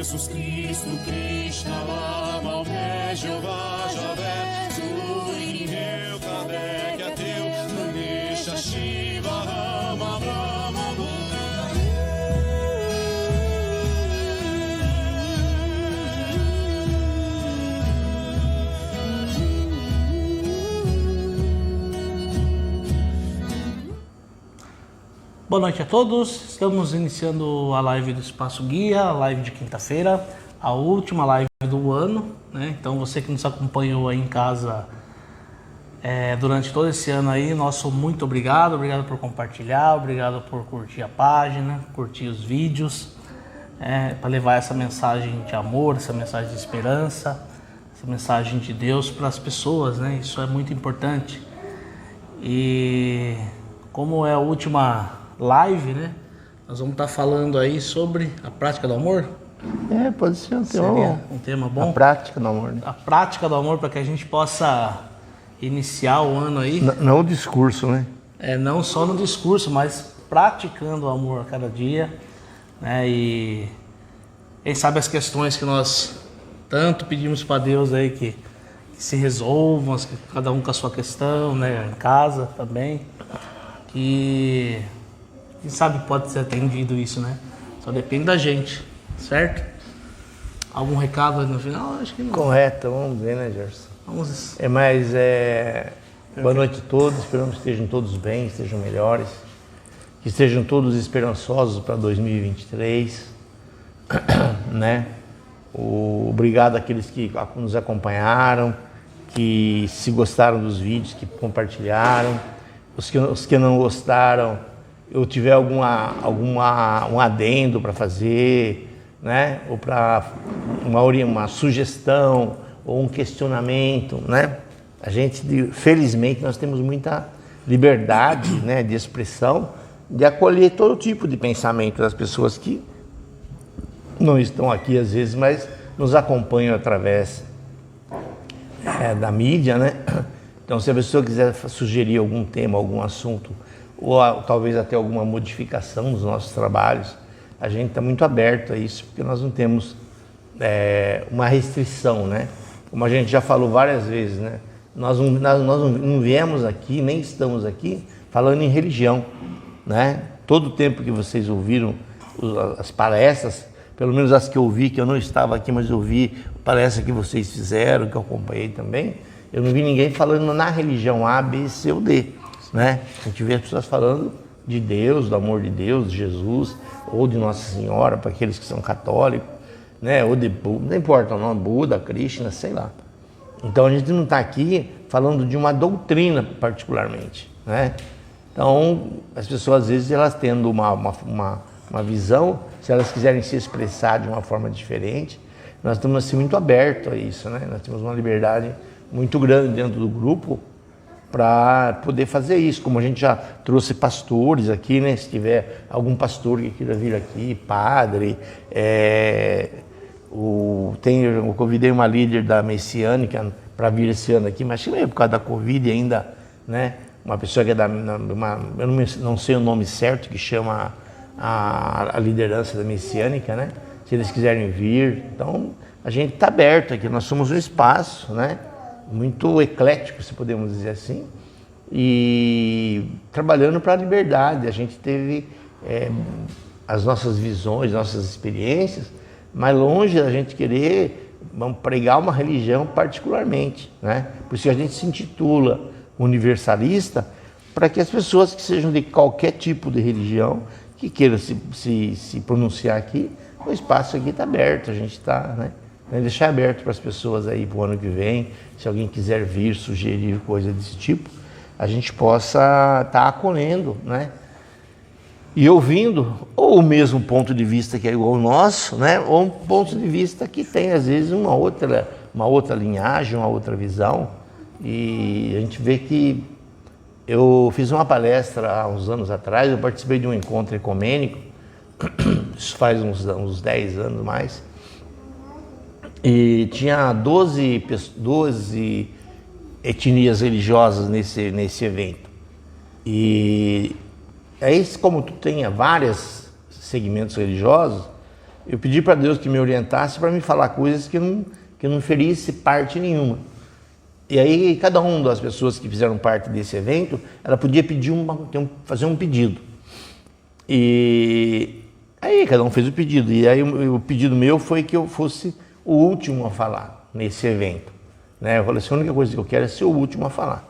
Jesus Cristo, Krishna, Lama, Omé, Jeová, Javé, Zuri, Reu, Kardec, Ateu, Ganesha, Shiva, Rama, Brahma, Buda. Boa noite a todos, estamos iniciando a live do Espaço Guia, a live de quinta-feira, a última live do ano, né? Então você que nos acompanhou aí em casa durante todo esse ano aí, nosso muito obrigado por compartilhar, obrigado por curtir a página, curtir os vídeos, para levar essa mensagem de amor, essa mensagem de esperança, essa mensagem de Deus para as pessoas, né? Isso é muito importante. E como é a última live, né? Nós vamos estar falando aí sobre a prática do amor. Pode ser um tema Seria bom. um tema bom. A prática do amor, né? A prática do amor, para que a gente possa iniciar o ano aí. Não o discurso, né? Não só no discurso, mas praticando o amor a cada dia, né? E quem sabe as questões que nós tanto pedimos para Deus aí que se resolvam, que cada um com a sua questão, né? Em casa também. Que quem sabe pode ser atendido isso, né? Só depende da gente, certo? Algum recado aí no final? Acho que não. Correto, vamos ver, né, Gerson? Vamos. Boa noite a todos, esperamos que estejam todos bem, estejam melhores, que estejam todos esperançosos para 2023, né? Obrigado àqueles que nos acompanharam, que se gostaram dos vídeos, que compartilharam, os que não gostaram, eu tiver um adendo para fazer, né? Ou para uma sugestão ou um questionamento, né? A gente, felizmente, nós temos muita liberdade, né, de expressão, de acolher todo tipo de pensamento das pessoas que não estão aqui às vezes, mas nos acompanham através da mídia, né? Então, se a pessoa quiser sugerir algum tema, algum assunto, ou talvez até alguma modificação dos nossos trabalhos, a gente está muito aberto a isso, porque nós não temos uma restrição, né? Como a gente já falou várias vezes, né? Nós não viemos aqui, nem estamos aqui falando em religião, né? Todo o tempo que vocês ouviram as palestras, pelo menos as que eu ouvi, que eu não estava aqui, mas eu vi palestras que vocês fizeram, que eu acompanhei também, eu não vi ninguém falando na religião A, B, C ou D, né? A gente vê as pessoas falando de Deus, do amor de Deus, de Jesus, ou de Nossa Senhora, para aqueles que são católicos, né? Ou de Buda, não importa o nome, Buda, Krishna, sei lá. Então a gente não está aqui falando de uma doutrina particularmente, né? Então as pessoas às vezes elas tendo uma visão, se elas quiserem se expressar de uma forma diferente, nós estamos assim muito abertos a isso, né? Nós temos uma liberdade muito grande dentro do grupo para poder fazer isso, como a gente já trouxe pastores aqui, né? Se tiver algum pastor que queira vir aqui, padre, eu convidei uma líder da Messiânica para vir esse ano aqui, mas acho que é por causa da Covid ainda, né? Uma pessoa que é eu não sei o nome certo, que chama a liderança da Messiânica, né? Se eles quiserem vir, então a gente está aberto aqui, nós somos um espaço, né? Muito eclético, se podemos dizer assim, e trabalhando para a liberdade. A gente teve as nossas visões, nossas experiências, mas longe da gente querer pregar uma religião particularmente, né? Por isso que a gente se intitula universalista, para que as pessoas que sejam de qualquer tipo de religião, que queiram se pronunciar aqui, o espaço aqui está aberto, a gente está, né? Deixar aberto para as pessoas aí para o ano que vem, se alguém quiser vir, sugerir coisa desse tipo, a gente possa estar acolhendo, né? E ouvindo, ou o mesmo ponto de vista que é igual ao nosso, né? Ou um ponto de vista que tem, às vezes, uma outra linhagem, uma outra visão. E a gente vê que eu fiz uma palestra há uns anos atrás, eu participei de um encontro ecumênico, isso faz uns 10 anos mais, e tinha 12 etnias religiosas nesse evento. E aí, como tu tenha vários segmentos religiosos, eu pedi para Deus que me orientasse para me falar coisas que não ferisse parte nenhuma. E aí cada uma das pessoas que fizeram parte desse evento, ela podia pedir fazer um pedido. E aí cada um fez o pedido. E aí o pedido meu foi que eu fosse o último a falar nesse evento. Né? Eu falei assim, a única coisa que eu quero é ser o último a falar.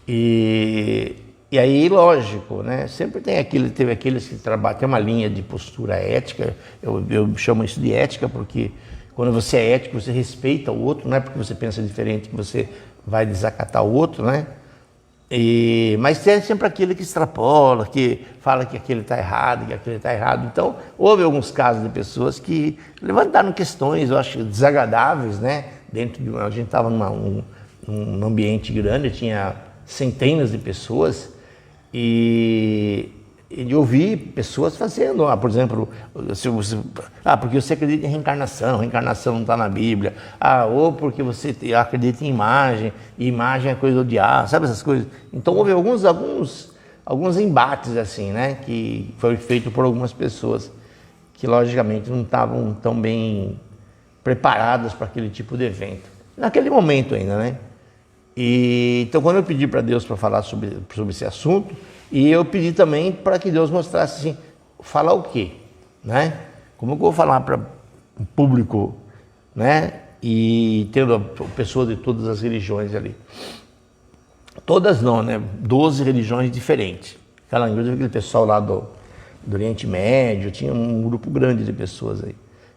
E aí, lógico, né? Sempre teve aqueles que trabalham, tem uma linha de postura ética, eu chamo isso de ética, porque quando você é ético, você respeita o outro, não é porque você pensa diferente que você vai desacatar o outro, né? Mas tem sempre aquele que extrapola, que fala que aquele está errado, que aquele está errado. Então, houve alguns casos de pessoas que levantaram questões, eu acho, desagradáveis, né? A gente estava num ambiente grande, tinha centenas de pessoas e eu vi pessoas fazendo, por exemplo, porque você acredita em reencarnação não está na Bíblia, ou porque você acredita em imagem, e imagem é coisa do diabo, sabe essas coisas? Então houve alguns embates assim, né, que foi feito por algumas pessoas que logicamente não estavam tão bem preparadas para aquele tipo de evento, naquele momento ainda, né? Então quando eu pedi para Deus para falar sobre esse assunto, e eu pedi também para que Deus mostrasse assim, falar o quê, né? Como eu vou falar para o público, né? E tendo pessoas de todas as religiões ali. Todas não, né? 12 religiões diferentes. Aquele pessoal lá do Oriente Médio, tinha um grupo grande de pessoas aí,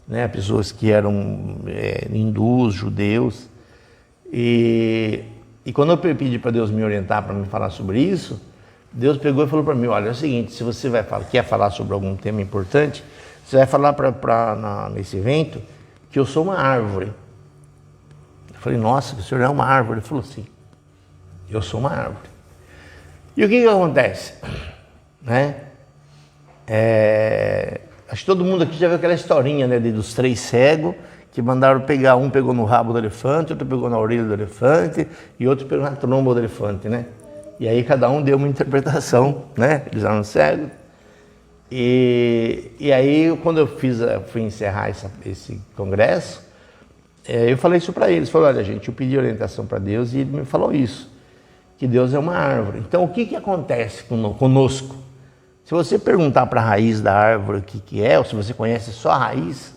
né? Pessoas que eram hindus, judeus. E quando eu pedi para Deus me orientar para me falar sobre isso, Deus pegou e falou para mim, olha, é o seguinte, se você quer falar sobre algum tema importante, você vai falar nesse evento que eu sou uma árvore. Eu falei, nossa, o senhor é uma árvore? Ele falou, sim, eu sou uma árvore. E o que acontece? Né? Acho que todo mundo aqui já viu aquela historinha, né, dos 3 cegos, que mandaram pegar, um pegou no rabo do elefante, outro pegou na orelha do elefante e outro pegou na tromba do elefante, né? E aí cada um deu uma interpretação, né? Eles eram cegos. E aí quando eu fui encerrar esse congresso, eu falei isso para eles. Falei, olha gente, eu pedi orientação para Deus e ele me falou isso, que Deus é uma árvore. Então o que acontece conosco? Se você perguntar para a raiz da árvore o que é, ou se você conhece só a raiz,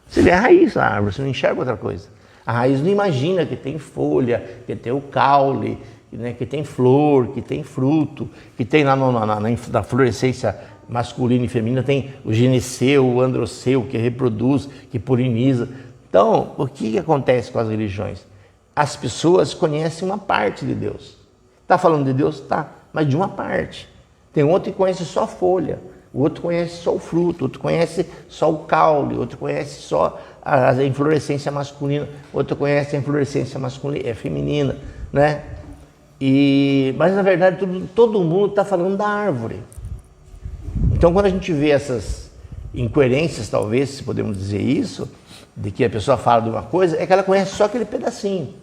você vê a raiz da árvore, você não enxerga outra coisa. A raiz não imagina que tem folha, que tem o caule, né, que tem flor, que tem fruto, que tem lá na fluorescência masculina e feminina, tem o gineceu, o androceu, que reproduz, que poliniza. Então, o que acontece com as religiões? As pessoas conhecem uma parte de Deus. Está falando de Deus? Tá, mas de uma parte. Tem outro que conhece só a folha, o outro conhece só o fruto, outro conhece só o caule, outro conhece só a inflorescência masculina, outro conhece a inflorescência feminina, né? Mas na verdade todo mundo está falando da árvore. Então quando a gente vê essas incoerências, talvez, se podemos dizer isso, de que a pessoa fala de uma coisa, é que ela conhece só aquele pedacinho.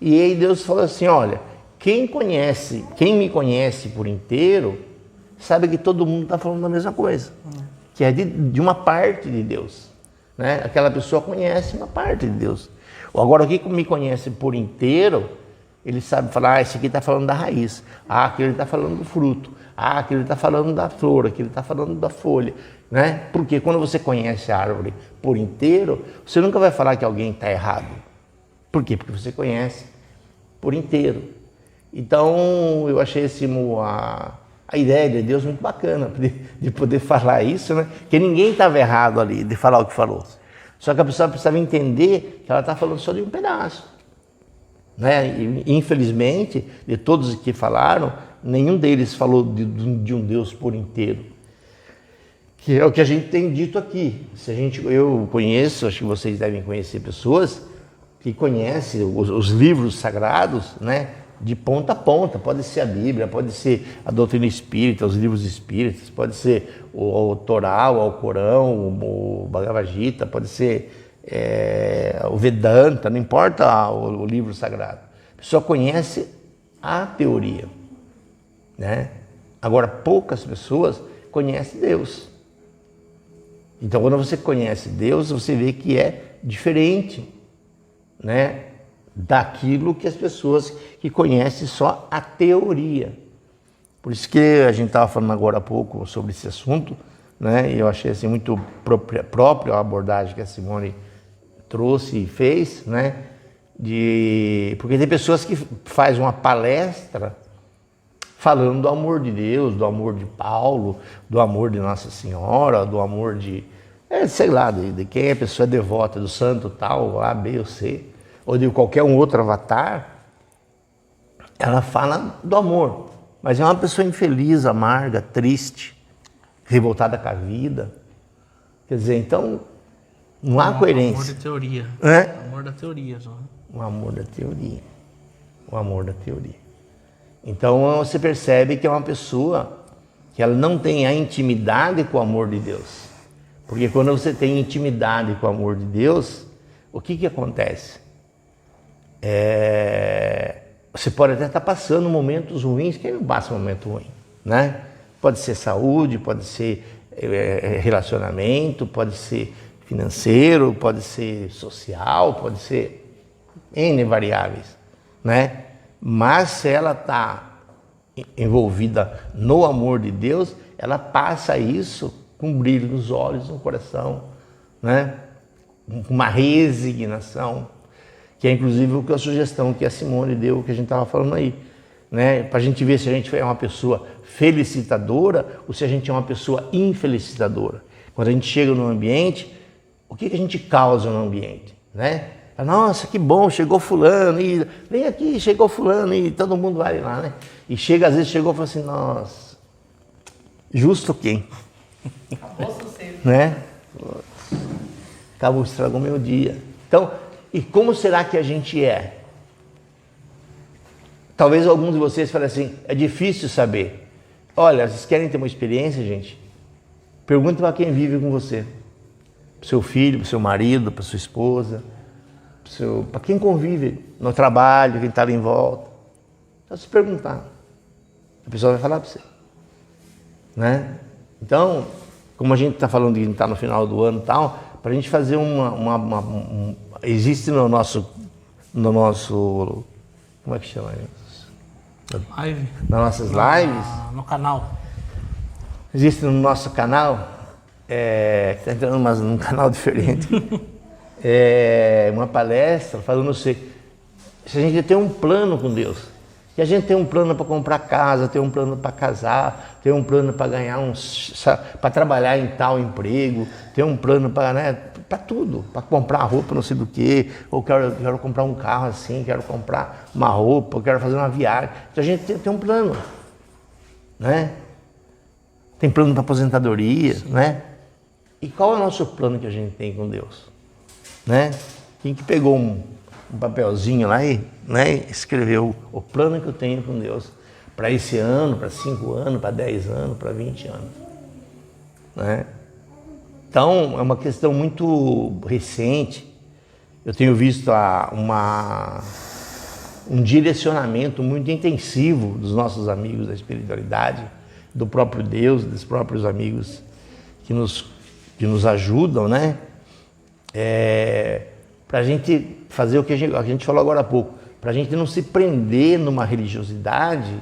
E aí Deus falou assim, olha, quem me conhece por inteiro, sabe que todo mundo está falando da mesma coisa, que é de uma parte de Deus, né? Aquela pessoa conhece uma parte de Deus. Agora, o que me conhece por inteiro, ele sabe falar, esse aqui está falando da raiz, aquele está falando do fruto, aquele está falando da flor, aquele está falando da folha, né? Porque quando você conhece a árvore por inteiro, você nunca vai falar que alguém está errado. Por quê? Porque você conhece por inteiro. Então, eu achei a ideia de Deus muito bacana, de poder falar isso, né? Que ninguém estava errado ali de falar o que falou. Só que a pessoa precisava entender que ela está falando só de um pedaço, né? E, infelizmente, de todos que falaram, nenhum deles falou de um Deus por inteiro. Que é o que a gente tem dito aqui. Eu conheço, acho que vocês devem conhecer pessoas que conhecem os livros sagrados, né? De ponta a ponta, pode ser a Bíblia, pode ser a doutrina espírita, os livros espíritas, pode ser o Torá, o Alcorão, o Bhagavad Gita, pode ser o Vedanta, não importa o livro sagrado. A pessoa conhece a teoria, né? Agora, poucas pessoas conhecem Deus. Então, quando você conhece Deus, você vê que é diferente, né, daquilo que as pessoas que conhecem só a teoria. Por isso que a gente estava falando agora há pouco sobre esse assunto, né, e eu achei assim muito próprio a abordagem que a Simone trouxe e fez, né, porque tem pessoas que fazem uma palestra falando do amor de Deus, do amor de Paulo, do amor de Nossa Senhora, do amor de, sei lá, de quem a pessoa é devota, do santo tal, A, B ou C, ou de qualquer um outro avatar. Ela fala do amor, mas é uma pessoa infeliz, amarga, triste, revoltada com a vida. Quer dizer, então, não há coerência. Amor de teoria. Amor da teoria. Só. Um amor da teoria. Um amor da teoria. Então você percebe que é uma pessoa que ela não tem a intimidade com o amor de Deus. Porque quando você tem intimidade com o amor de Deus, o que acontece? Você pode até estar passando momentos ruins, quem não passa um momento ruim, né? Pode ser saúde, pode ser relacionamento, pode ser financeiro, pode ser social, pode ser N variáveis, né? Mas se ela está envolvida no amor de Deus, ela passa isso com brilho nos olhos, no coração, né? Com uma resignação, que é inclusive a sugestão que a Simone deu, que a gente estava falando aí, né? Para a gente ver se a gente é uma pessoa felicitadora ou se a gente é uma pessoa infelicitadora. Quando a gente chega no ambiente, o que a gente causa no ambiente, né? Nossa, que bom, chegou fulano, e vem aqui, chegou fulano, e todo mundo vai lá, né? E chega, às vezes chegou e fala assim, nossa, justo quem? Acabou cedo. Né? Acabou, estragou meu dia. Então, e como será que a gente é? Talvez alguns de vocês falem assim, é difícil saber. Olha, vocês querem ter uma experiência, gente? Pergunte para quem vive com você. Para o seu filho, para o seu marido, para sua esposa, para quem convive no trabalho, quem está ali em volta. Só se perguntar. A pessoa vai falar para você. Né? Então, como a gente está falando de estar no final do ano e tal, para a gente fazer existe no nosso, como é que chama isso? Live? Nas nossas lives. No canal. Existe no nosso canal, está entrando num canal diferente, uma palestra falando se a gente tem um plano com Deus. E a gente tem um plano para comprar casa, tem um plano para casar, tem um plano para ganhar para trabalhar em tal emprego, tem um plano para, né, para tudo, para comprar roupa não sei do que, ou quero comprar um carro assim, quero comprar uma roupa, eu quero fazer uma viagem. Então a gente tem um plano, né? Tem plano para aposentadoria, né? E qual é o nosso plano que a gente tem com Deus? Né? Quem que pegou um papelzinho lá e, né, escreveu o plano que eu tenho com Deus para esse ano, para 5 anos, para 10 anos, para 20 anos. Né? Então, é uma questão muito recente. Eu tenho visto um direcionamento muito intensivo dos nossos amigos da espiritualidade, do próprio Deus, dos próprios amigos que nos ajudam, né? Para a gente fazer o que a gente falou agora há pouco, para a gente não se prender numa religiosidade,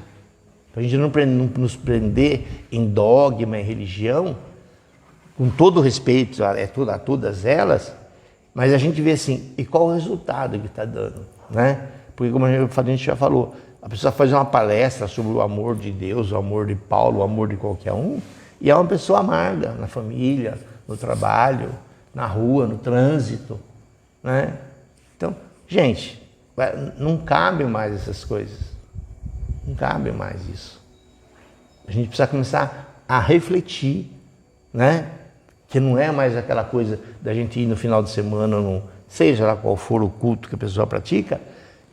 para a gente não nos prender em dogma, em religião, com todo respeito a todas elas, mas a gente vê assim, e qual o resultado que está dando, né? Porque como a gente já falou, a pessoa faz uma palestra sobre o amor de Deus, o amor de Paulo, o amor de qualquer um, e é uma pessoa amarga na família, no trabalho, na rua, no trânsito, né? Então, gente, não cabe mais essas coisas. Não cabe mais isso. A gente precisa começar a refletir, né? Que não é mais aquela coisa da gente ir no final de semana, seja lá qual for o culto que a pessoa pratica,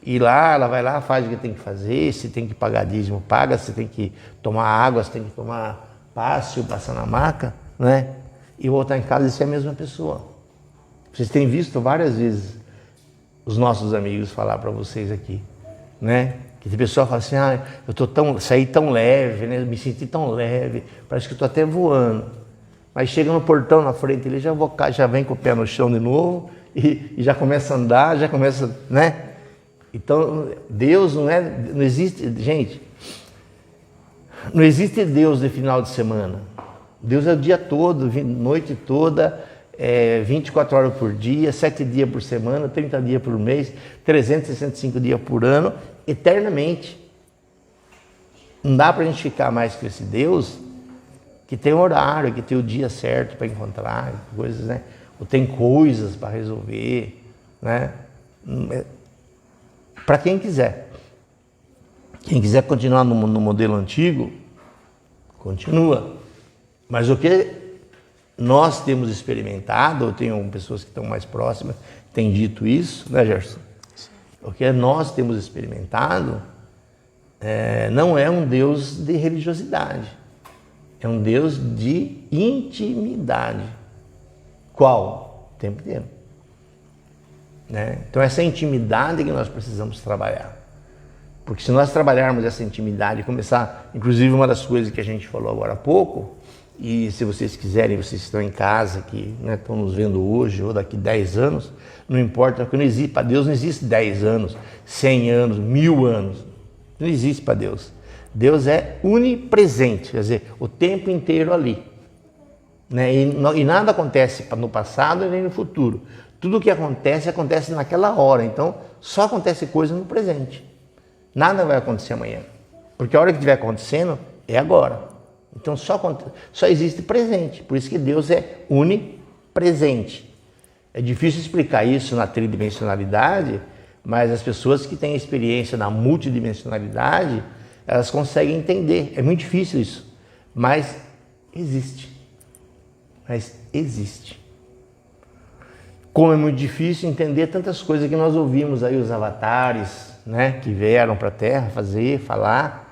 e lá, ela vai lá, faz o que tem que fazer, se tem que pagar dízimo, paga, se tem que tomar água, se tem que tomar passe ou passar na maca, né? E voltar em casa e ser a mesma pessoa. Vocês têm visto várias vezes os nossos amigos falar para vocês aqui, né? Que a pessoa fala assim, eu saí tão leve, né? Me senti tão leve, parece que eu estou até voando. mas chega no portão na frente, ele já vem com o pé no chão de novo e já começa a andar, já começa, né? Então, Deus não existe, gente, não existe Deus de final de semana. Deus é o dia todo, noite toda, 24 horas por dia, 7 dias por semana, 30 dias por mês, 365 dias por ano, eternamente. Não dá para a gente ficar mais com esse Deus que tem horário, que tem o dia certo para encontrar, coisas, né? Ou tem coisas para resolver, né? Para quem quiser. Quem quiser continuar no modelo antigo, continua. Mas o que nós temos experimentado, eu tenho pessoas que estão mais próximas, têm dito isso, né, Gerson? O que nós temos experimentado não é um Deus de religiosidade, é um Deus de intimidade. Qual? O tempo inteiro. Né? Então essa intimidade que nós precisamos trabalhar. Porque se nós trabalharmos essa intimidade, começar, inclusive uma das coisas que a gente falou agora há pouco, e se vocês quiserem, vocês estão em casa, que, né, estão nos vendo hoje ou daqui 10 anos, não importa, porque não existe, para Deus não existe 10 anos, 100 anos, 1000 anos, não existe para Deus. Deus é onipresente, quer dizer, o tempo inteiro ali. Né? E nada acontece no passado nem no futuro. Tudo o que acontece, acontece naquela hora, então só acontece coisa no presente. Nada vai acontecer amanhã, porque a hora que estiver acontecendo é agora. Então só existe presente, por isso que Deus é onipresente. É difícil explicar isso na tridimensionalidade, mas as pessoas que têm experiência na multidimensionalidade, elas conseguem entender. É muito difícil isso, mas existe. Mas existe. Como é muito difícil entender tantas coisas que nós ouvimos aí, os avatares, né, que vieram para a Terra fazer, falar.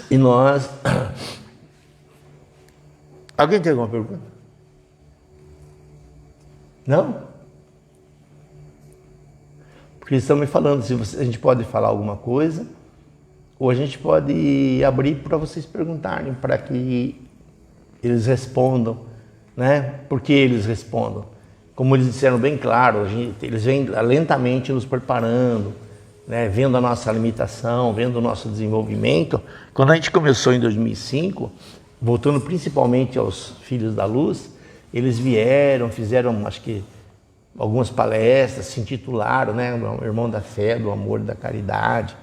E nós... Alguém tem alguma pergunta? Não? Porque eles estão me falando se a gente pode falar alguma coisa, ou a gente pode abrir para vocês perguntarem, para que eles respondam, né? Por que eles respondam? Como eles disseram bem claro, eles vêm lentamente nos preparando, né? Vendo a nossa limitação, vendo o nosso desenvolvimento. Quando a gente começou em 2005, voltando principalmente aos Filhos da Luz, eles vieram, fizeram, acho que, algumas palestras, se intitularam, né? O Irmão da Fé, do Amor e da Caridade,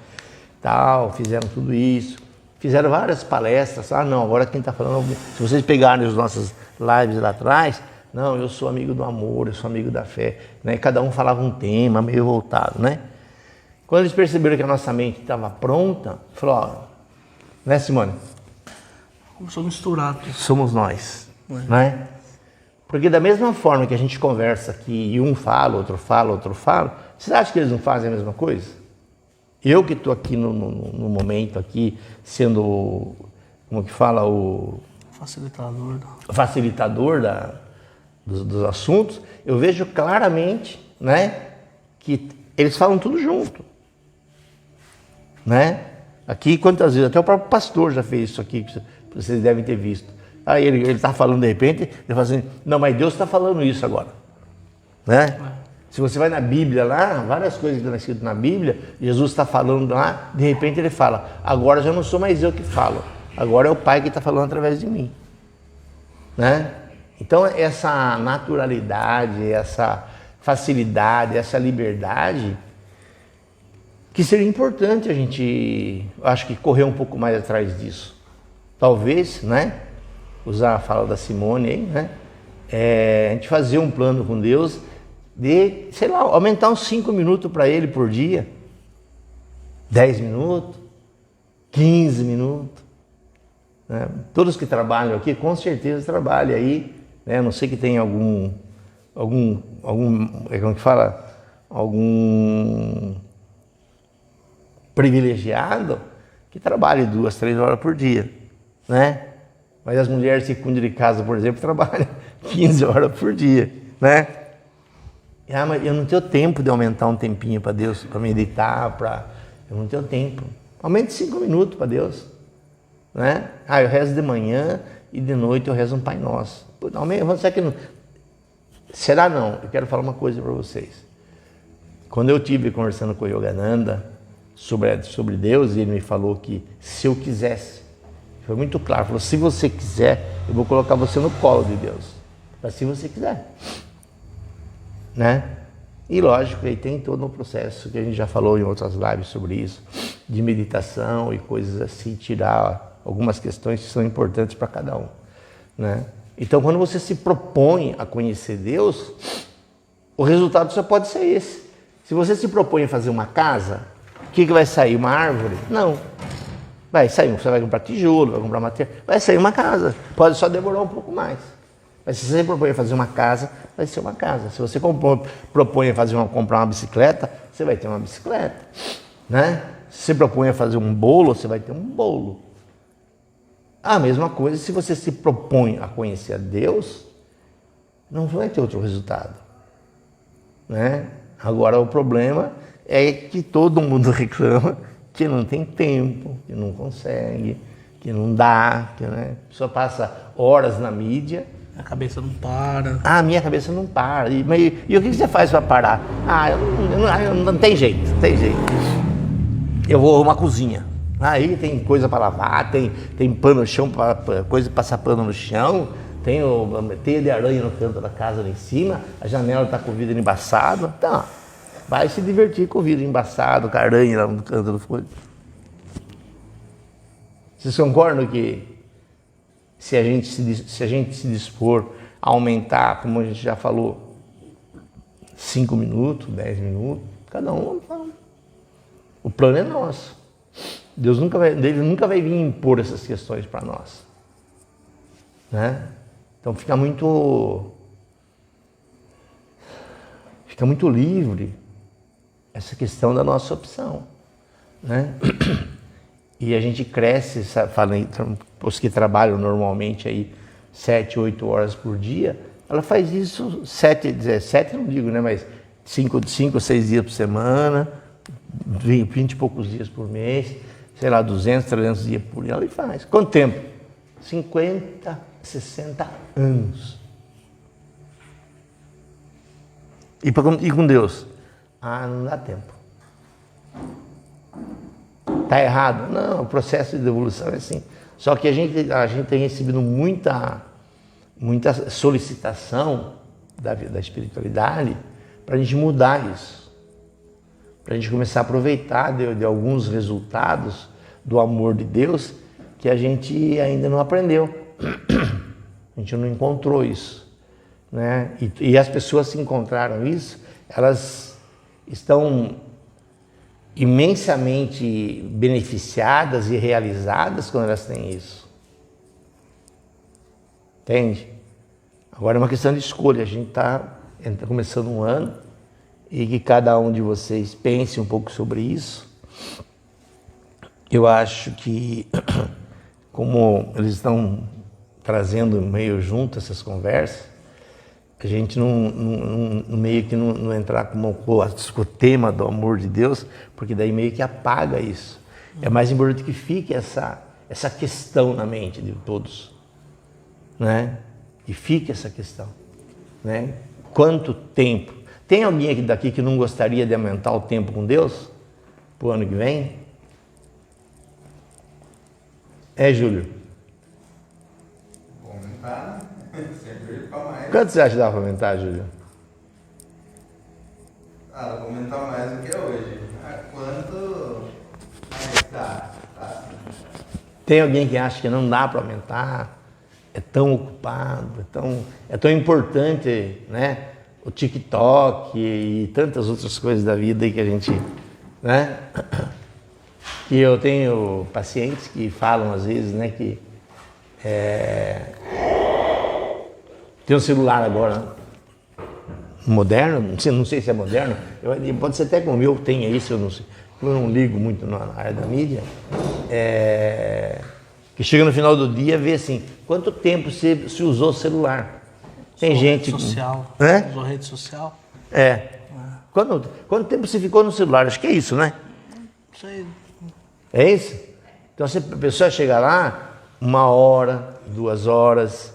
tal, fizeram tudo isso. Fizeram várias palestras. Não, agora quem está falando... Se vocês pegarem as nossas lives lá atrás, não, eu sou amigo do amor, eu sou amigo da fé. Né? Cada um falava um tema meio voltado, né? Quando eles perceberam que a nossa mente estava pronta, falou, né, Simone? Começou a misturar tudo. Somos nós, né? Porque da mesma forma que a gente conversa aqui e um fala, outro fala, outro fala, vocês acham que eles não fazem a mesma coisa? Eu que estou aqui no momento aqui, sendo, como que fala, o facilitador dos assuntos, eu vejo claramente, né, que eles falam tudo junto, né? Aqui, quantas vezes, até o próprio pastor já fez isso aqui, que vocês devem ter visto. Aí ele está falando de repente, ele fala assim, não, mas Deus está falando isso agora, né? Se você vai na Bíblia lá, várias coisas que estão escritas na Bíblia, Jesus está falando lá, de repente ele fala, agora já não sou mais eu que falo, agora é o Pai que está falando através de mim, né? Então essa naturalidade, essa facilidade, essa liberdade, que seria importante a gente, acho que correr um pouco mais atrás disso. Talvez, né? Usar a fala da Simone aí, né? A gente fazer um plano com Deus de, sei lá, aumentar uns 5 minutos para Ele por dia, 10 minutos, 15 minutos. Né? Todos que trabalham aqui, com certeza trabalham aí, né? Não sei que tem algum, como que fala? Algum privilegiado que trabalhe 2, 3 horas por dia, né? Mas as mulheres que cuidam de casa, por exemplo, trabalham 15 horas por dia, né? Mas eu não tenho tempo de aumentar um tempinho para Deus, para meditar, eu não tenho tempo. Aumente 5 minutos para Deus. né? Ah, eu rezo de manhã e de noite eu rezo um Pai Nosso. Pô, não, será que não? Será não? Eu quero falar uma coisa para vocês. Quando eu tive conversando com o Yogananda sobre Deus, ele me falou que se eu quisesse, foi muito claro, falou, se você quiser, eu vou colocar você no colo de Deus. Mas se você quiser, né? E lógico, aí tem todo um processo que a gente já falou em outras lives sobre isso, de meditação e coisas assim, tirar algumas questões que são importantes para cada um, né? Então, quando você se propõe a conhecer Deus, o resultado só pode ser esse. Se você se propõe a fazer uma casa, o que vai sair? Uma árvore? Não. Vai sair, você vai comprar tijolo, vai comprar matéria, vai sair uma casa. Pode só demorar um pouco mais. Mas se você se propõe a fazer uma casa, vai ser uma casa. Se você propõe a comprar uma bicicleta, você vai ter uma bicicleta, né? Se você propõe a fazer um bolo, você vai ter um bolo. A mesma coisa, se você se propõe a conhecer a Deus, não vai ter outro resultado, né? Agora, o problema é que todo mundo reclama que não tem tempo, que não consegue, que não dá, que, né? A pessoa passa horas na mídia. A cabeça não para. Ah, minha cabeça não para. E o que você faz para parar? Ah, não tem jeito, não tem jeito. Eu vou arrumar cozinha. Aí tem coisa para lavar, tem pano no chão, coisa para passar pano no chão, tem teia de aranha no canto da casa lá em cima, a janela está com o vidro embaçado. Então, vai se divertir com o vidro embaçado, com a aranha lá no canto do fogo. Vocês concordam que se a gente se dispor a aumentar, como a gente já falou, 5 minutos, 10 minutos, cada um, o plano é nosso. Deus nunca vai vir impor essas questões para nós, né? Então fica muito livre essa questão da nossa opção, né? E a gente cresce, os que trabalham normalmente aí 7, 8 horas por dia, ela faz isso 7, não digo, né? Mas 5 ou 6 dias por semana, 20 e poucos dias por mês, sei lá, 200, 300 dias por dia, ela faz. Quanto tempo? 50, 60 anos. E com Deus? Ah, não dá tempo. Está errado? Não, o processo de evolução é assim. Só que a gente tem recebido muita solicitação da espiritualidade para a gente mudar isso. Para a gente começar a aproveitar de alguns resultados do amor de Deus que a gente ainda não aprendeu. A gente não encontrou isso, né? E as pessoas que encontraram isso, elas estão imensamente beneficiadas e realizadas quando elas têm isso. Entende? Agora é uma questão de escolha. A gente está começando um ano e que cada um de vocês pense um pouco sobre isso. Eu acho que, como eles estão trazendo meio junto essas conversas, a gente meio que não entrar com o tema do amor de Deus, porque daí meio que apaga isso. É mais importante que fique essa questão na mente de todos, né? Que fique essa questão, né? Quanto tempo? Tem alguém aqui daqui que não gostaria de aumentar o tempo com Deus para o ano que vem? Júlio? Vou aumentar, né? Sempre para mais. Quanto você acha que dá para aumentar, Júlio? Vou aumentar mais do que é hoje. Quanto mais dá? Tem alguém que acha que não dá para aumentar? É tão ocupado, é tão importante, né? O TikTok e tantas outras coisas da vida que a gente, né? E eu tenho pacientes que falam às vezes, né, que tem um celular agora moderno, não sei se é moderno, pode ser até como eu tenha isso, eu não ligo muito na área da mídia, que chega no final do dia e vê assim, quanto tempo você se usou o celular. Tem gente... Rede social. Usou rede social? Quanto tempo você ficou no celular? Acho que é isso, né? Isso aí. É isso? Então, se a pessoa chega lá, 1 hora, 2 horas,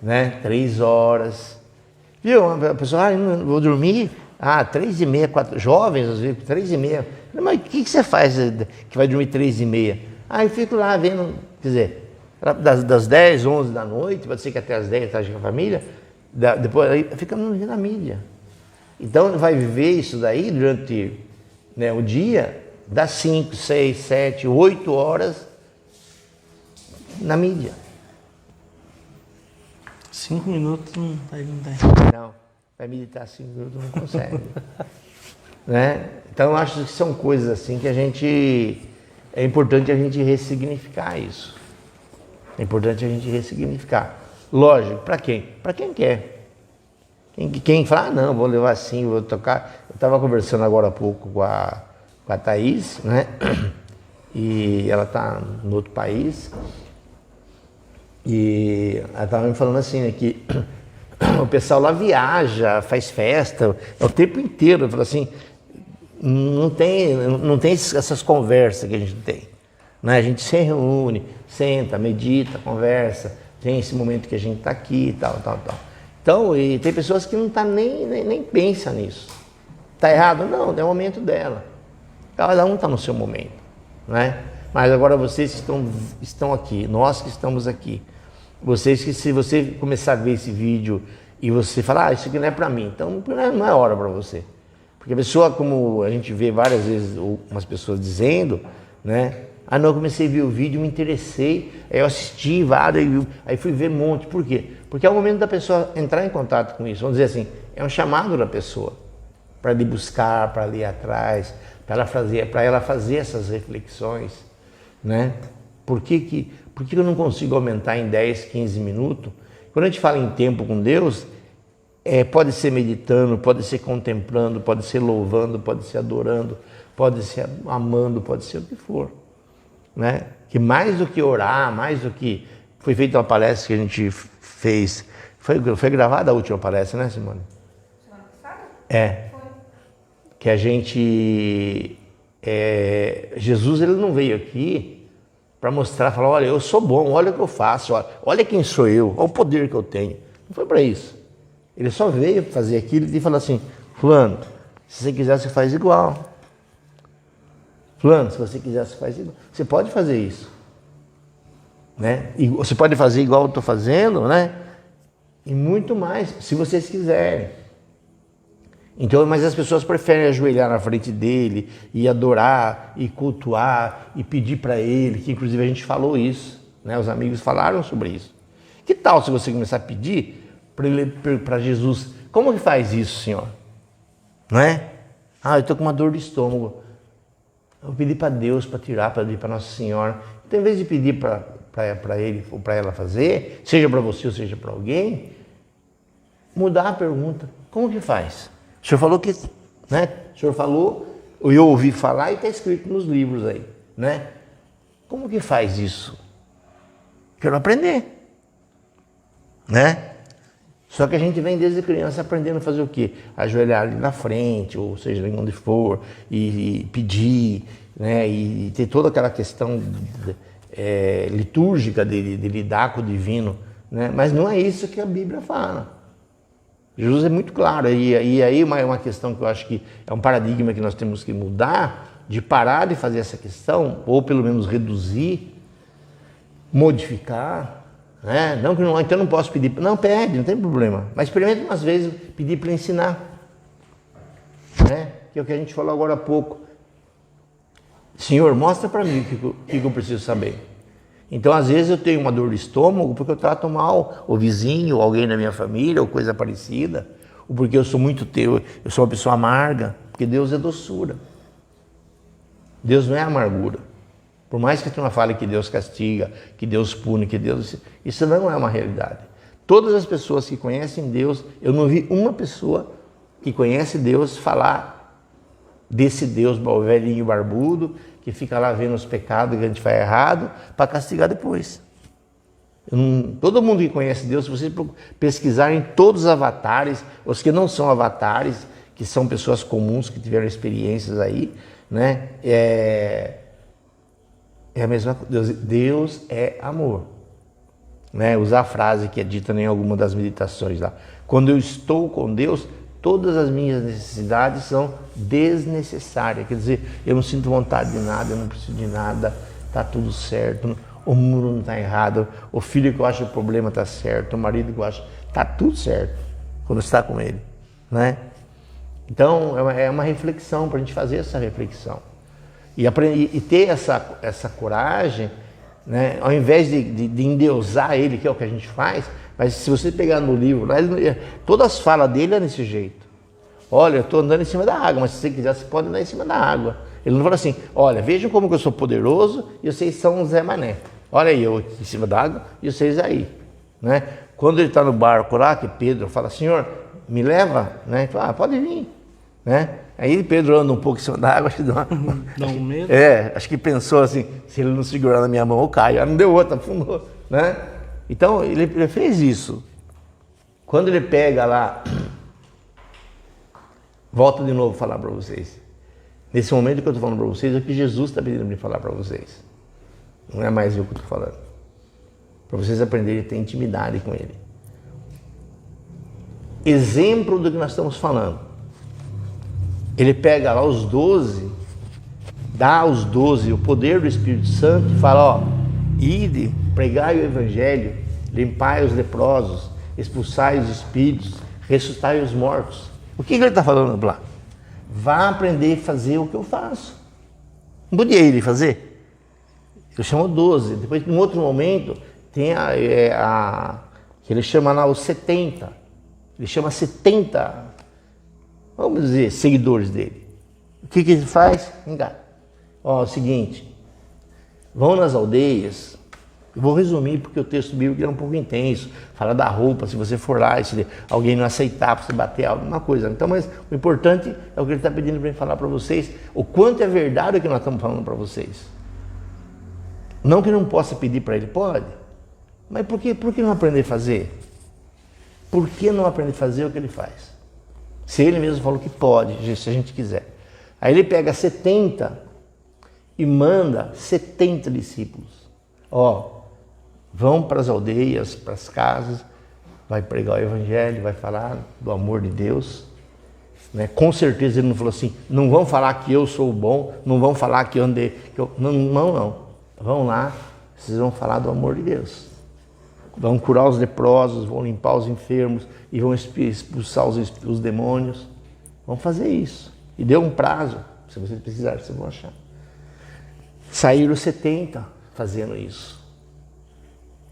né? 3 horas. Viu? A pessoa, não vou dormir, 3h30, 4, jovens, às vezes, 3h30. Mas o que você faz que vai dormir 3h30? Eu fico lá vendo, quer dizer, das 10, 11 da noite, pode ser que até as 10 esteja com a família, depois aí fica na mídia. Então, vai viver isso daí durante, né, o dia, das 5, 6, 7, 8 horas na mídia. 5 minutos não dá. Não, vai meditar 5 minutos não consegue. Né? Então eu acho que são coisas assim que é importante a gente ressignificar isso. É importante a gente ressignificar. Lógico, para quem? Para quem quer. Quem fala, não, vou levar assim, vou tocar. Eu estava conversando agora há pouco com a Thaís, né? E ela está em outro país. E ela estava me falando assim, né, que o pessoal lá viaja, faz festa, é o tempo inteiro. Eu falo assim, não tem essas conversas que a gente tem. Né? A gente se reúne, senta, medita, conversa, tem esse momento que a gente está aqui e tal. Então, e tem pessoas que não tá nem pensa nisso. Está errado? Não, é o momento dela. Cada um está no seu momento. Né? Mas agora vocês que estão aqui, nós que estamos aqui, vocês que, se você começar a ver esse vídeo e você falar, isso aqui não é para mim, então não é hora para você. Porque a pessoa, como a gente vê várias vezes umas pessoas dizendo, né? Não, eu comecei a ver o vídeo, me interessei, aí eu assisti vários, aí fui ver um monte. Por quê? Porque é o momento da pessoa entrar em contato com isso. Vamos dizer assim, é um chamado da pessoa para ir buscar, para ir atrás, para ela fazer essas reflexões, né? Por que eu não consigo aumentar em 10, 15 minutos? Quando a gente fala em tempo com Deus, pode ser meditando, pode ser contemplando, pode ser louvando, pode ser adorando, pode ser amando, pode ser o que for. Né? Que mais do que orar, mais do que... Foi feita uma palestra que a gente fez, foi gravada a última palestra, né, Simone? Semana passada? Foi. Que a gente... Jesus, ele não veio aqui para mostrar, falar, olha, eu sou bom, olha o que eu faço, olha quem sou eu, olha o poder que eu tenho. Não foi para isso. Ele só veio fazer aquilo e falou assim, fulano, se você quiser, você faz igual. Fulano, se você quiser, você faz igual. Você pode fazer isso. Né? E você pode fazer igual eu estou fazendo, né? E muito mais, se vocês quiserem. Então, mas as pessoas preferem ajoelhar na frente dele e adorar, e cultuar, e pedir para ele, que inclusive a gente falou isso, né? Os amigos falaram sobre isso. Que tal se você começar a pedir para Jesus, como que faz isso, Senhor? Não é? Eu estou com uma dor de estômago. Eu pedi para Deus para tirar, para pedir para Nossa Senhora. Então, em vez de pedir para ele ou para ela fazer, seja para você ou seja para alguém, mudar a pergunta. Como que faz? O senhor falou que, né? O senhor falou, eu ouvi falar e está escrito nos livros aí, né? Como que faz isso? Quero aprender, né? Só que a gente vem desde criança aprendendo a fazer o quê? Ajoelhar ali na frente, ou seja, onde for, e pedir, né? E ter toda aquela questão litúrgica de lidar com o divino, né? Mas não é isso que a Bíblia fala. Jesus é muito claro, e aí uma questão que eu acho que é um paradigma que nós temos que mudar, de parar de fazer essa questão, ou pelo menos reduzir, modificar, né? Não, então eu não posso pedir, não pede, não tem problema, mas experimenta umas vezes pedir para ensinar, né? Que é o que a gente falou agora há pouco. Senhor, mostra para mim o que eu preciso saber. Então, às vezes eu tenho uma dor de estômago porque eu trato mal o vizinho, ou alguém da minha família, ou coisa parecida, ou porque eu sou eu sou uma pessoa amarga, porque Deus é doçura. Deus não é amargura. Por mais que tu não fale que Deus castiga, que Deus pune, que Deus... Isso não é uma realidade. Todas as pessoas que conhecem Deus, eu não vi uma pessoa que conhece Deus falar desse Deus velhinho barbudo, que fica lá vendo os pecados que a gente faz errado, para castigar depois. Todo mundo que conhece Deus, se vocês pesquisarem todos os avatares, os que não são avatares, que são pessoas comuns que tiveram experiências aí, né? É a mesma coisa. Deus é amor. Né? Usar a frase que é dita em alguma das meditações lá. Quando eu estou com Deus, todas as minhas necessidades são desnecessárias. Quer dizer, eu não sinto vontade de nada, eu não preciso de nada, está tudo certo, o mundo não está errado, o filho que eu acho o problema está certo, o marido que eu acho, está tudo certo quando está com ele. Né? Então, é uma reflexão, para a gente fazer essa reflexão. E ter essa coragem, né? Ao invés de endeusar ele, que é o que a gente faz, mas se você pegar no livro, todas as falas dele é desse jeito. Olha, eu estou andando em cima da água, mas se você quiser, você pode andar em cima da água. Ele não fala assim, olha, vejam como que eu sou poderoso e vocês são um Zé Mané. Olha aí, eu aqui em cima da água e vocês aí. Né? Quando ele está no barco lá, que Pedro fala, Senhor, me leva, né? Fala, pode vir. Né? Aí Pedro anda um pouco em cima da água, acho que dá um medo. Acho que pensou assim, se ele não segurar na minha mão, eu caio. Aí não deu outra, afundou. Né? Então, ele fez isso. Quando ele pega lá, volto de novo a falar para vocês. Nesse momento que eu estou falando para vocês, é o que Jesus está pedindo para falar para vocês. Não é mais eu que estou falando. Para vocês aprenderem a ter intimidade com Ele. Exemplo do que nós estamos falando. Ele pega lá os 12, dá aos 12 o poder do Espírito Santo e fala, ó, ide, pregai o Evangelho, limpai os leprosos, expulsai os espíritos, ressuscitai os mortos. O que ele está falando lá? Vá aprender a fazer o que eu faço. Não podia ele fazer? Eu chamo 12. Depois, em outro momento, tem que ele chama lá os 70. Ele chama 70, vamos dizer, seguidores dele. O que ele faz? Engata. Ó, é o seguinte, vão nas aldeias, eu vou resumir porque o texto bíblico é um pouco intenso, fala da roupa, se você for lá, se alguém não aceitar, para você bater alguma coisa. Então, mas o importante é o que ele está pedindo para falar para vocês, o quanto é verdade o que nós estamos falando para vocês. Não que não possa pedir para ele, pode, mas por que não aprender a fazer? Por que não aprender a fazer o que ele faz? Se ele mesmo falou que pode, se a gente quiser. Aí ele pega 70 e manda 70 discípulos. Ó, vão para as aldeias, para as casas, vai pregar o Evangelho, vai falar do amor de Deus. Né? Com certeza ele não falou assim, não vão falar que eu sou bom, não vão falar que eu andei... Não. Vão lá, vocês vão falar do amor de Deus. Vão curar os leprosos, vão limpar os enfermos e vão expulsar os demônios. Vão fazer isso. E deu um prazo, se vocês precisarem, vocês vão achar. Saíram 70 fazendo isso.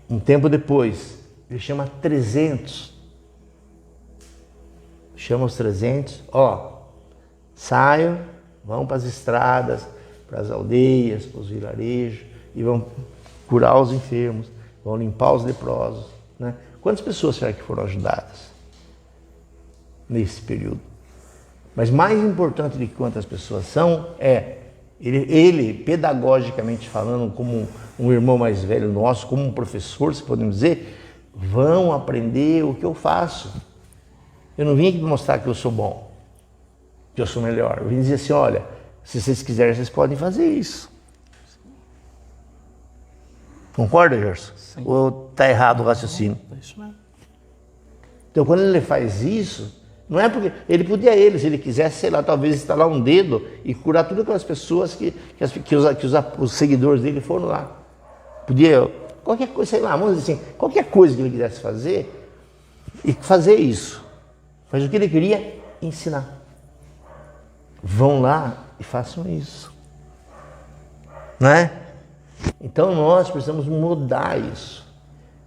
Um tempo depois, ele chama 300. Chama os 300, ó, saiam, vão para as estradas, para as aldeias, para os vilarejos e vão curar os enfermos, vão limpar os leprosos. Né? Quantas pessoas será que foram ajudadas nesse período? Mas mais importante do que quantas pessoas são, ele pedagogicamente falando, como um irmão mais velho nosso, como um professor, se podemos dizer, vão aprender o que eu faço. Eu não vim aqui mostrar que eu sou bom, que eu sou melhor. Eu vim dizer assim, olha, se vocês quiserem, vocês podem fazer isso. Concorda, Gerson? Sim. Ou está errado o raciocínio? É isso mesmo. Então, quando ele faz isso, não é porque... Ele podia, se ele quisesse, sei lá, talvez instalar um dedo e curar todas aquelas pessoas que os seguidores dele foram lá. Podia, qualquer coisa, sei lá, vamos dizer assim, qualquer coisa que ele quisesse fazer, e fazer isso. Mas o que ele queria? Ensinar. Vão lá e façam isso. Não é? Então nós precisamos mudar isso.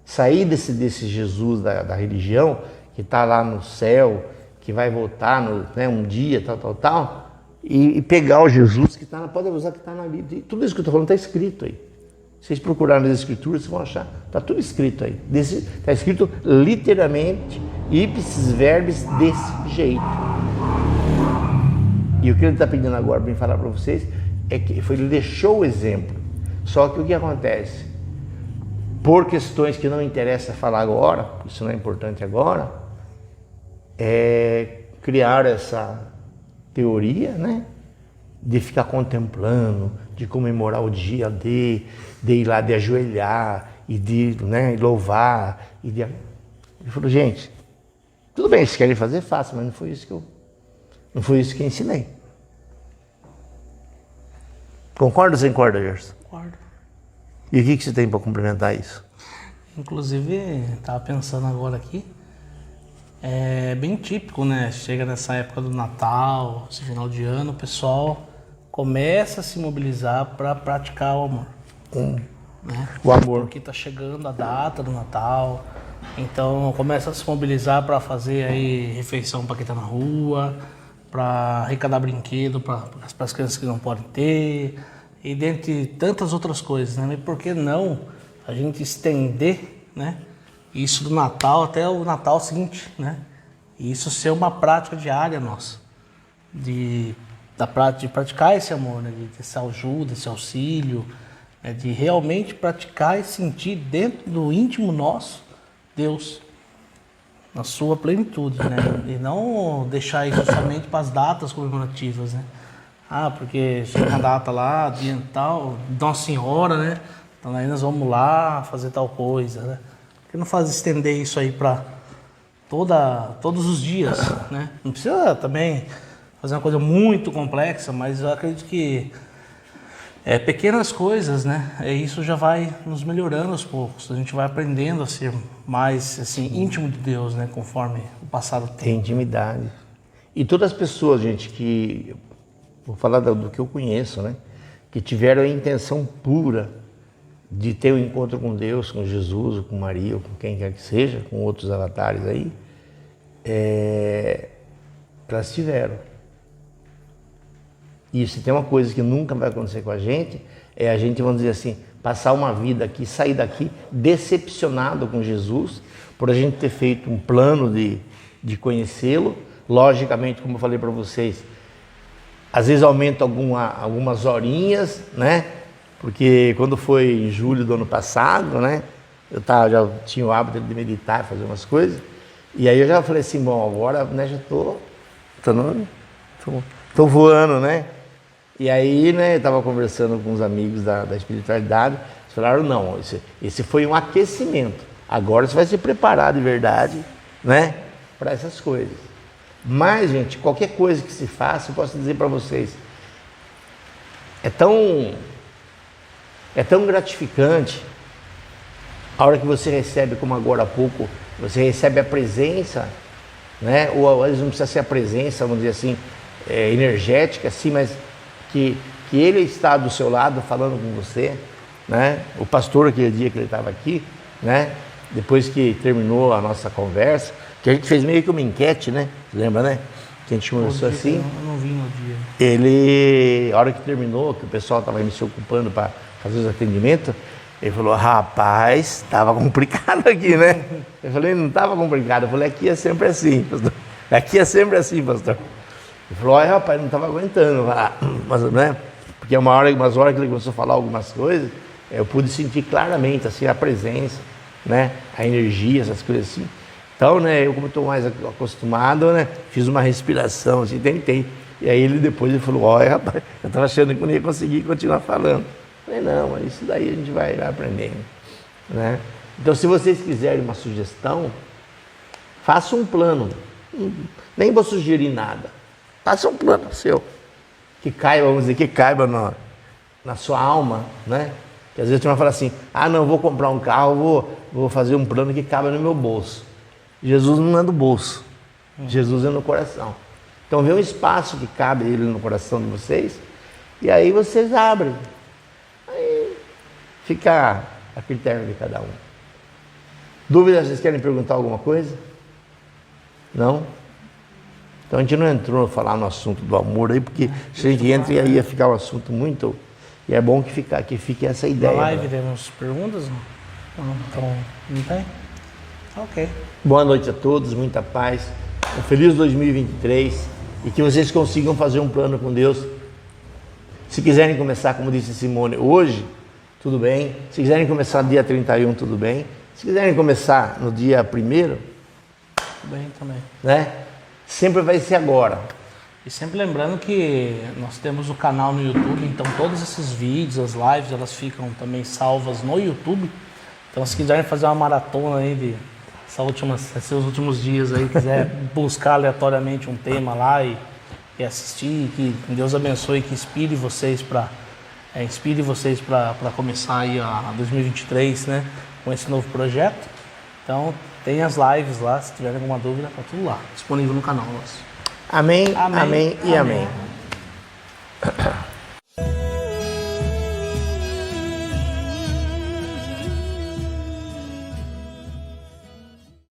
Sair desse Jesus da religião, que está lá no céu, que vai voltar um dia, tal, e pegar o Jesus que está pode usar que está na Bíblia. Tudo isso que eu estou falando está escrito aí. Vocês procurarem nas escrituras, vocês vão achar. Está tudo escrito aí. Está escrito literalmente, ipsis verbis, desse jeito. E o que ele está pedindo agora para falar para vocês é que ele deixou o exemplo. Só que o que acontece? Por questões que não interessa falar agora, isso não é importante agora, criar essa teoria, né? de ficar contemplando, de comemorar o dia, de ir lá, de ajoelhar e de, né, louvar. Ele falou, gente, tudo bem, se querem fazer, façam, mas não foi isso que eu ensinei. Concorda ou você concorda, Gerson? Concordo. E o que você tem para complementar isso? Inclusive, estava pensando agora aqui, é bem típico, né? Chega nessa época do Natal, esse final de ano, o pessoal começa a se mobilizar para praticar o amor. Né? O amor. Porque está chegando a data do Natal, então começa a se mobilizar para fazer aí refeição para quem está na rua, para arrecadar brinquedo para as crianças que não podem ter, e dentre tantas outras coisas, né? E por que não a gente estender, né, isso do Natal até o Natal seguinte, né? E isso ser uma prática diária nossa, de praticar esse amor, né? De ter essa ajuda, esse auxílio, né? De realmente praticar e sentir dentro do íntimo nosso Deus, na sua plenitude, né? E não deixar isso somente para as datas comemorativas, né? Ah, porque chega a data lá, dia tal, Nossa Senhora, né? Então aí nós vamos lá fazer tal coisa, né? Por que não faz estender isso aí para todos os dias, né? Não precisa também fazer uma coisa muito complexa, mas eu acredito que pequenas coisas, né? Isso já vai nos melhorando aos poucos. A gente vai aprendendo a ser mais assim, íntimo de Deus, né? Conforme o passar do tempo. Tem intimidade. E todas as pessoas, gente, que... Vou falar do que eu conheço, né? Que tiveram a intenção pura de ter um encontro com Deus, com Jesus, ou com Maria, ou com quem quer que seja, com outros avatares aí, elas tiveram. E se tem uma coisa que nunca vai acontecer com a gente gente, vamos dizer assim, passar uma vida aqui, sair daqui decepcionado com Jesus, por a gente ter feito um plano de conhecê-lo. Logicamente, como eu falei para vocês, às vezes aumenta algumas horinhas, né? Porque quando foi em julho do ano passado, né? Eu já tinha o hábito de meditar, fazer umas coisas. E aí eu já falei assim, bom, agora, né, já tô voando, né? E aí, né, eu estava conversando com uns amigos da espiritualidade, eles falaram, não, esse foi um aquecimento. Agora você vai se preparar de verdade, né, para essas coisas. Mas, gente, qualquer coisa que se faça, eu posso dizer para vocês, é tão gratificante a hora que você recebe, como agora há pouco, você recebe a presença, né? Ou às vezes não precisa ser a presença, vamos dizer assim, energética, assim, mas que ele está do seu lado falando com você, né? O pastor, aquele dia que ele estava aqui, né? Depois que terminou a nossa conversa, que a gente fez meio que uma enquete, né? Lembra, né? Que a gente conversou assim. Eu não vi no dia. Ele, a hora que terminou, que o pessoal estava me se ocupando para fazer os atendimentos, ele falou, rapaz, estava complicado aqui, né? Eu falei, não estava complicado. Eu falei, aqui é sempre assim, pastor. Aqui é sempre assim, pastor. Ele falou, olha, rapaz, não estava aguentando. Mas, né? Porque umas horas que ele começou a falar algumas coisas, eu pude sentir claramente assim, a presença, né? A energia, essas coisas assim. Então, né, eu como estou mais acostumado, né, fiz uma respiração, assim, tentei. E aí ele falou, olha, rapaz, eu estava achando que eu não ia conseguir continuar falando. Eu falei, não, mas isso daí a gente vai aprendendo, né? Então, se vocês quiserem uma sugestão, faça um plano. Nem vou sugerir nada. Faça um plano seu. Que caiba, vamos dizer, que caiba na sua alma, né? Que às vezes você vai falar assim, não, vou comprar um carro, vou fazer um plano que caiba no meu bolso. Jesus não é do bolso, Jesus é no coração. Então vê um espaço que cabe ele no coração de vocês, e aí vocês abrem. Aí fica a critério de cada um. Dúvidas, vocês querem perguntar alguma coisa? Não? Então a gente não entrou a falar no assunto do amor aí, porque se a gente entra aí ia ficar um assunto muito... E é bom que fique essa ideia. Na live temos perguntas? Não, então, não tem? Ok. Boa noite a todos, muita paz, um feliz 2023 e que vocês consigam fazer um plano com Deus. Se quiserem começar, como disse Simone, hoje, tudo bem. Se quiserem começar dia 31, tudo bem. Se quiserem começar no dia 1º, Tudo bem também. né? Sempre vai ser agora. E sempre lembrando que nós temos o canal no YouTube, então todos esses vídeos, as lives, elas ficam também salvas no YouTube. Então se quiserem fazer uma maratona aí de esses últimos dias aí, quiser buscar aleatoriamente um tema lá e assistir, que Deus abençoe, que inspire vocês para começar aí a 2023, né, com esse novo projeto. Então tem as lives lá, se tiverem alguma dúvida, tá tudo lá, disponível no canal nosso. Amém, amém, amém e amém.